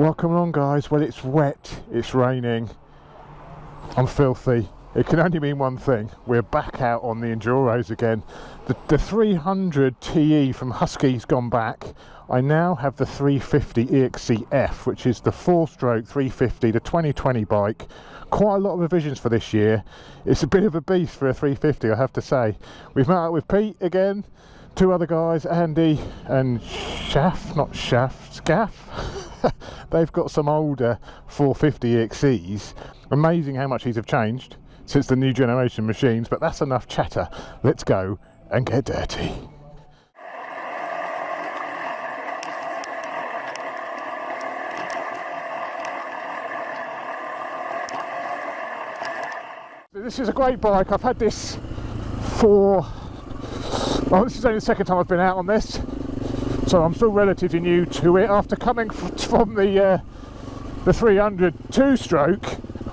Welcome along, guys. Well, it's wet, it's raining, I'm filthy. It can only mean one thing: we're back out on the Enduros again. The 300 TE from Husky's gone back. I now have the 350 EXCF, which is the 4-stroke 350, the 2020 bike. Quite a lot of revisions for this year. It's a bit of a beast for a 350, I have to say. We've met up with Pete again, two other guys, Andy and Scaff. They've got some older 450 EXCs. Amazing how much these have changed since the new generation machines, but that's enough chatter. Let's go and get dirty. This is a great bike. I've had this for, well, this is only the second time I've been out on this, so I'm still relatively new to it. After coming from the 300 2-stroke,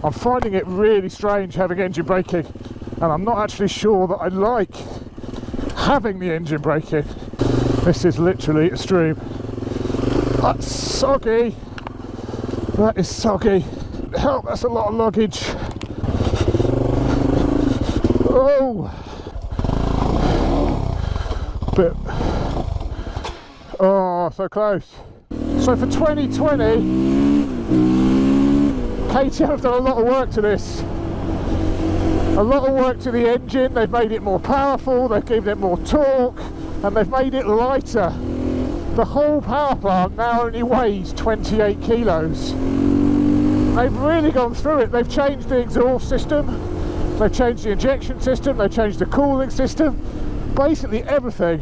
I'm finding it really strange having engine braking, and I'm not actually sure that I like having the engine braking. This is literally extreme. That's soggy. That is soggy. Help, that's a lot of luggage. Oh, but oh, so close. So for 2020, KTM have done a lot of work to this. A lot of work to the engine. They've made it more powerful, they've given it more torque, and they've made it lighter. The whole power plant now only weighs 28 kilos. They've really gone through it. They've changed the exhaust system, they've changed the injection system, they've changed the cooling system, basically everything.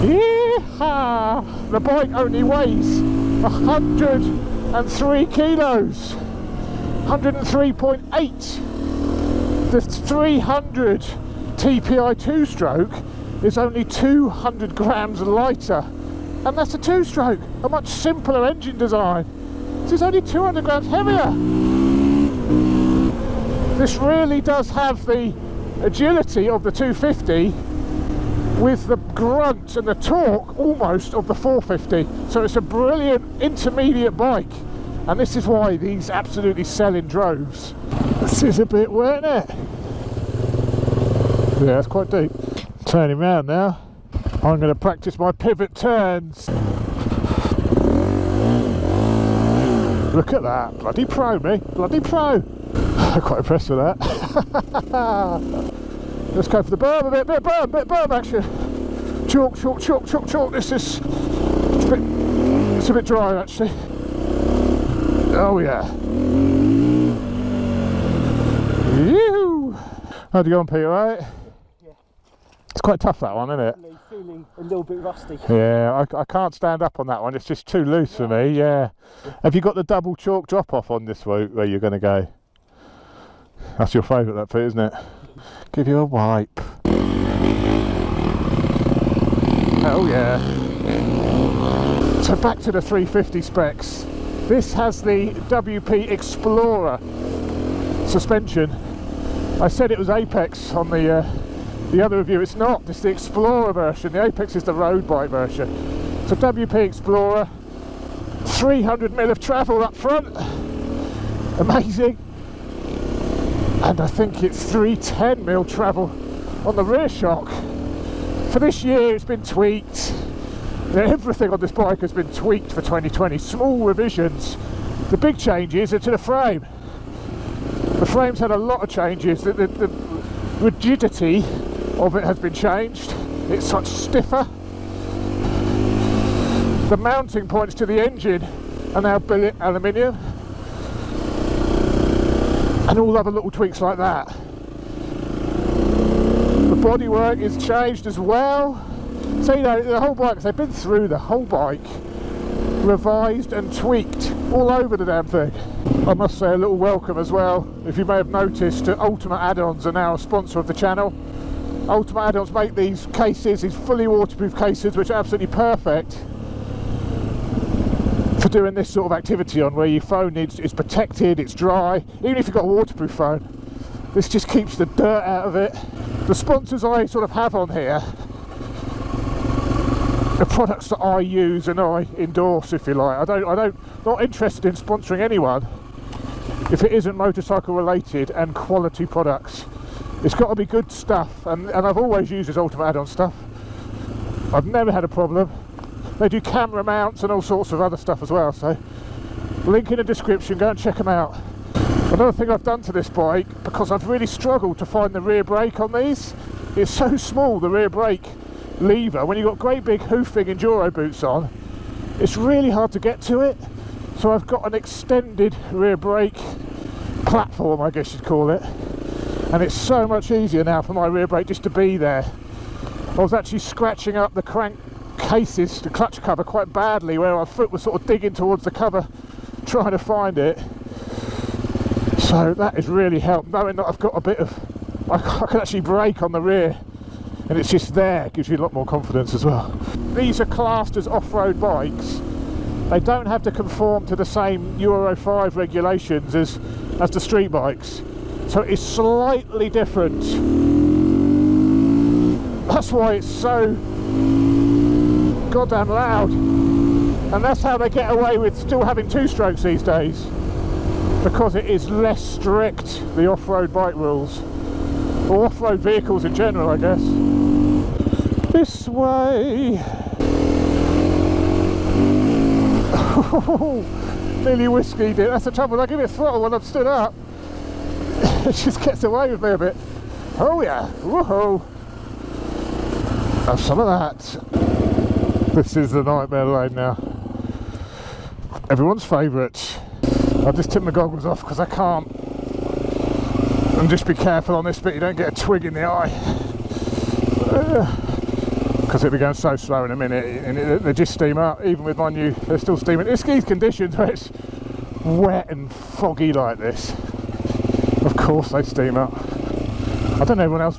Yeehaw! The bike only weighs 103 kilos, 103.8. The 300 TPI 2-stroke is only 200 grams lighter, and that's a 2-stroke, a much simpler engine design. This is only 200 grams heavier. This really does have the agility of the 250 with the grunt and the torque almost of the 450, so it's a brilliant intermediate bike, and this is why these absolutely sell in droves. This is a bit wet, isn't it? Yeah, it's quite deep. Turning round now. I'm going to practice my pivot turns. Look at that. Bloody pro, me. Bloody pro. I'm quite impressed with that. Let's go for the berm a bit. Bit berm action. Chalk. This is it's a bit dry actually. Oh yeah. Yoo-hoo. How'd you go on, Peter, right? It's quite tough, that one, isn't it? Feeling a little bit rusty. Yeah, I can't stand up on that one. It's just too loose for me. Yeah. Have you got the double chalk drop off on this route where you're going to go? That's your favourite, that bit, isn't it? Give you a wipe. Oh yeah. So back to the 350 specs. This has the WP Explorer suspension. I said it was Apex on the other review. It's not. It's the Explorer version. The Apex is the road bike version. So WP Explorer, 300mm of travel up front. Amazing. And I think it's 310mm travel on the rear shock. For this year it's been tweaked. Everything on this bike has been tweaked for 2020. Small revisions. The big changes are to the frame. The frame's had a lot of changes. The rigidity of it has been changed. It's much stiffer. The mounting points to the engine are now billet aluminium, and all other little tweaks like that. The bodywork is changed as well. So you know, the whole bike, they've been through the whole bike, revised and tweaked all over the damn thing. I must say a little welcome as well, if you may have noticed, Ultimate Add-ons are now a sponsor of the channel. Ultimate Add-ons make these cases, these fully waterproof cases, which are absolutely perfect. for doing this sort of activity on, where your phone is protected, it's dry. Even if you've got a waterproof phone, this just keeps the dirt out of it. The sponsors I sort of have on here, the products that I use and I endorse, if you like. Not interested in sponsoring anyone if it isn't motorcycle related and quality products. It's got to be good stuff, and I've always used this Ultimate add-on stuff. I've never had a problem. They do camera mounts and all sorts of other stuff as well, so link in the description, go and check them out. Another thing I've done to this bike, because I've really struggled to find the rear brake on these, it's so small, the rear brake lever. When you've got great big hoofing enduro boots on, it's really hard to get to it. So I've got an extended rear brake platform, I guess you'd call it, and it's so much easier now for my rear brake just to be there. I was actually scratching up the crank cases, the clutch cover, quite badly, where my foot was sort of digging towards the cover trying to find it. So that has really helped, knowing that I've got a bit of, I can actually brake on the rear and it's just there, gives you a lot more confidence as well. These are classed as off-road bikes. They don't have to conform to the same Euro 5 regulations as the street bikes, so it's slightly different. That's why it's so goddamn loud, and that's how they get away with still having 2 strokes these days, because it is less strict, the off-road bike rules, or off-road vehicles in general, I guess. This way. Nearly whiskied it. That's the trouble, I give it throttle when I'm stood up. It just gets away with me a bit. Oh yeah, woohoo! Have some of that. This is the nightmare lane now. Everyone's favourite. I just took my goggles off because I can't. And just be careful on this bit, you don't get a twig in the eye. Because it'll be going so slow in a minute, and they just steam up. Even with my new, they're still steaming. It's these conditions where it's wet and foggy like this. Of course they steam up. I don't know everyone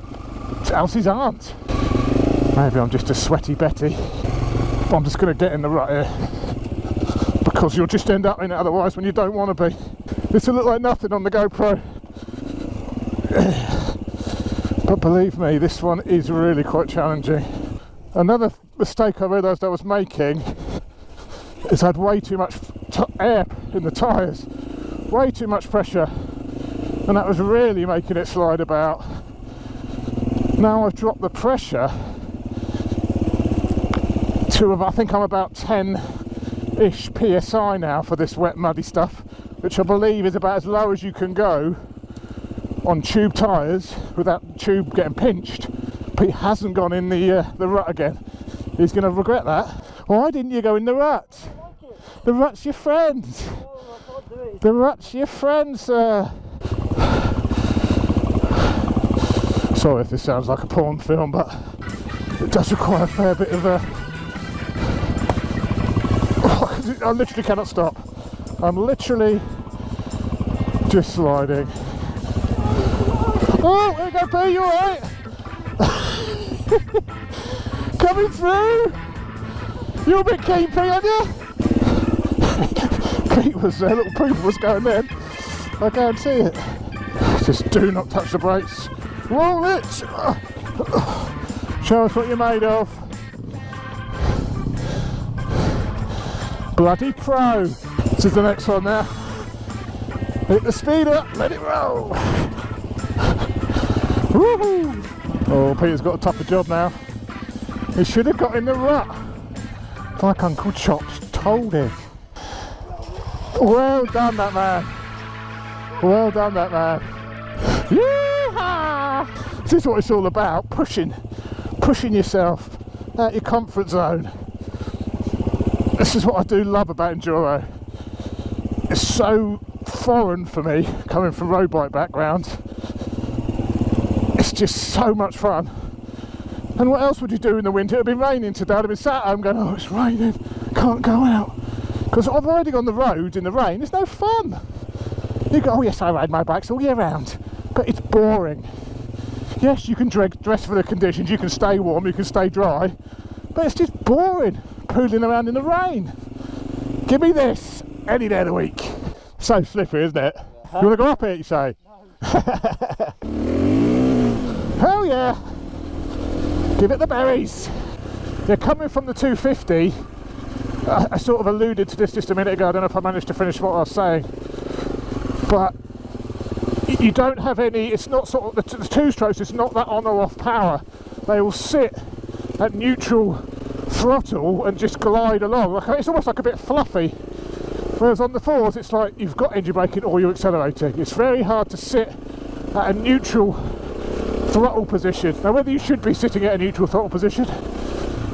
else's aren't. Maybe I'm just a sweaty Betty. But I'm just going to get in the rut here, because you'll just end up in it otherwise when you don't want to be. This will look like nothing on the GoPro. But believe me, this one is really quite challenging. Another mistake I realised I was making is I had way too much air in the tyres, way too much pressure, and that was really making it slide about. Now I've dropped the pressure to, I think I'm about 10-ish psi now for this wet muddy stuff, which I believe is about as low as you can go on tube tyres without the tube getting pinched. But he hasn't gone in the rut again. He's going to regret that. Why didn't you go in the rut? The rut's your friend. The rut's your friend, sir. Sorry if this sounds like a porn film, but it does require a fair bit of I literally cannot stop. I'm literally just sliding. Oh, there you go, P, you alright? Coming through! You're a bit keen, Pete, aren't you? Pete was there, little pooper was going then. I guarantee it. Just do not touch the brakes. Roll it! Show us what you're made of. Bloody pro! This is the next one now. Hit the speed up, let it roll! Woohoo! Oh, Peter's got a tougher job now. He should have got in the rut, like Uncle Chops told him. Well done, that man. Well done, that man. Yeehaw! This is what it's all about, pushing yourself out your comfort zone. This is what I do love about enduro. It's so foreign for me, coming from road bike background. It's just so much fun. And what else would you do in the winter? It would be raining today. I'd have been sat home going, oh, it's raining, can't go out. Because riding on the road in the rain is no fun. You go, oh yes, I ride my bikes all year round, but it's boring. Yes, you can dress for the conditions, you can stay warm, you can stay dry, but it's just boring, pooling around in the rain. Give me this any day of the week. So slippery, isn't it? You want to go up it, you say? Hell yeah! Give it the berries. They're coming from the 250. I sort of alluded to this just a minute ago. I don't know if I managed to finish what I was saying, but you don't have any. It's not sort of the two strokes. It's not that on or off power. They will sit at neutral throttle and just glide along. It's almost like a bit fluffy. Whereas on the fours, it's like you've got engine braking or you're accelerating. It's very hard to sit at a neutral throttle position. Now, whether you should be sitting at a neutral throttle position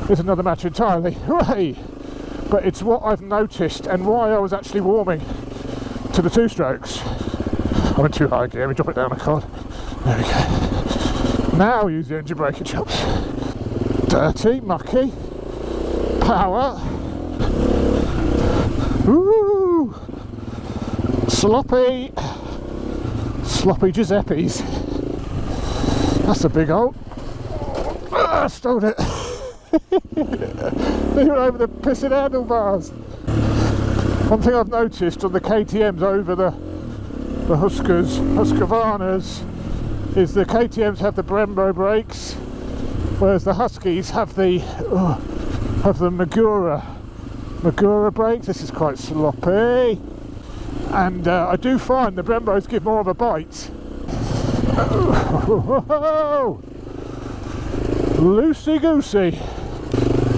is another matter entirely. Hooray! But it's what I've noticed and why I was actually warming to the two strokes. I'm in too high gear. Let me drop it down a card. There we go. Now use the engine braking chops. Dirty, mucky, power. Ooh, sloppy Giuseppe's. That's a big old. I stole it. They were over the pissing handlebars. One thing I've noticed on the KTMs over the Husqvarnas is the KTMs have the Brembo brakes, whereas the Huskies have the Magura brakes. This is quite sloppy, and I do find the Brembos give more of a bite. Loosey goosey.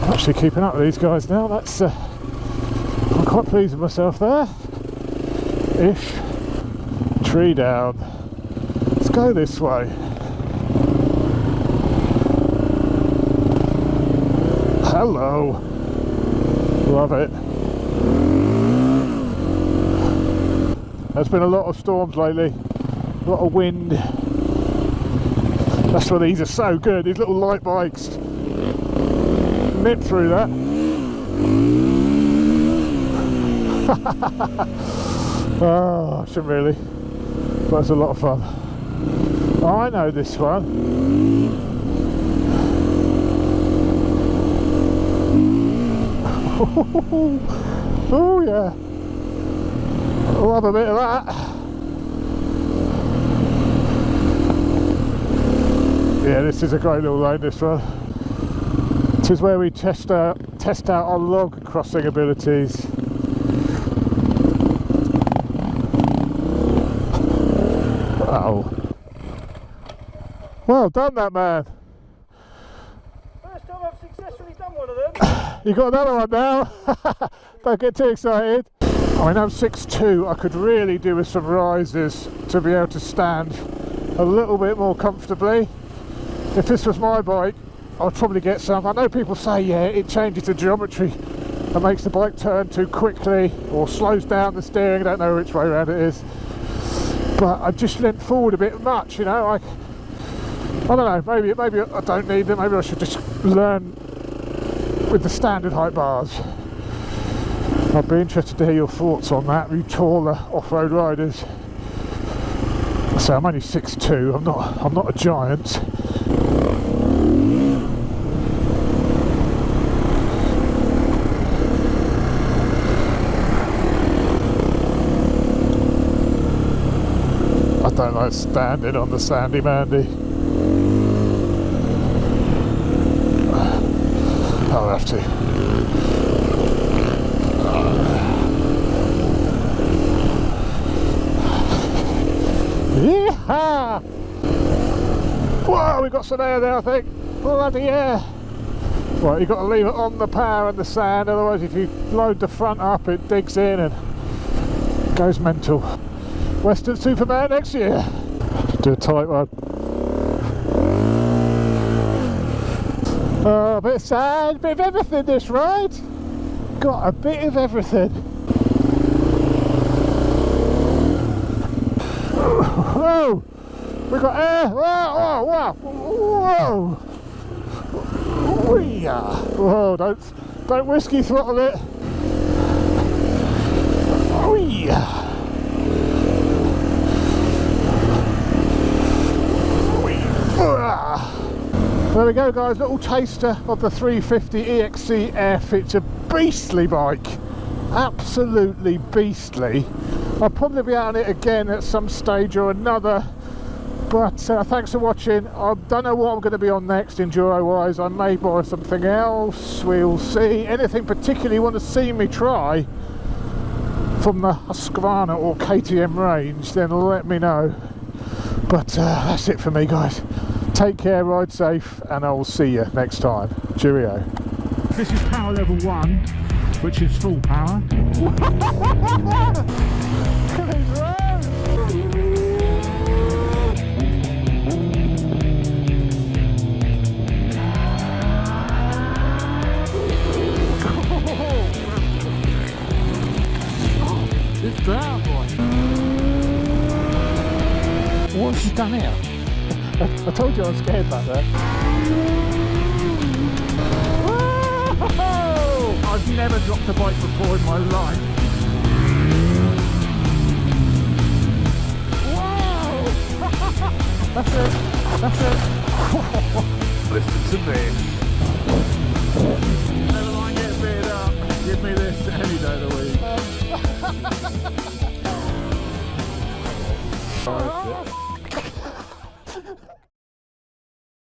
I'm actually keeping up with these guys now. That's I'm quite pleased with myself there. Ish. Tree down. Let's go this way. Hello. Love it. There's been a lot of storms lately. A lot of wind. That's why these are so good. These little light bikes nip through that. Oh, I shouldn't really, but it's a lot of fun. Oh, I know this one. Oh yeah, I'll have a bit of that. Yeah, this is a great little lane, this one. This is where we test out our log crossing abilities. Oh, well done, that man. First time I've successfully done one of them. You got another one now. Don't get too excited. I mean, I'm 6'2". I could really do with some rises to be able to stand a little bit more comfortably. If this was my bike, I'd probably get some. I know people say, yeah, it changes the geometry and makes the bike turn too quickly or slows down the steering. I don't know which way around it is. But I've just leant forward a bit much, you know. I don't know, maybe I don't need them. Maybe I should just learn with the standard height bars. I'd be interested to hear your thoughts on that, you taller off-road riders. So I'm only 6'2", I'm not a giant. I don't like standing on the sandy mandy. I'll have to. Yeah! Whoa, we got some air there, I think. Bloody air! Right, you've got to leave it on the power and the sand, otherwise if you load the front up it digs in and goes mental. Western Superman next year. Do a tight one. Oh, a bit of sand, a bit of everything this ride. Got a bit of everything. Whoa! We got air! Whoa! Whoa! Whoa! Whoa! Don't whiskey throttle it. There we go, guys, little taster of the 350 EXCF. It's a beastly bike, absolutely beastly. I'll probably be out on it again at some stage or another. But thanks for watching. I don't know what I'm going to be on next enduro wise. I may borrow something else, we'll see. Anything particularly you want to see me try from the Husqvarna or KTM range, then let me know. But that's it for me, guys. Take care, ride safe, and I will see you next time. Cheerio. This is power level 1, which is full power. It's down, boy. What's she done here? I told you I was scared back there. Whoa! I've never dropped a bike before in my life. Whoa! That's it. That's it. Listen to this. Never mind getting beat up. Give me this any day of the week.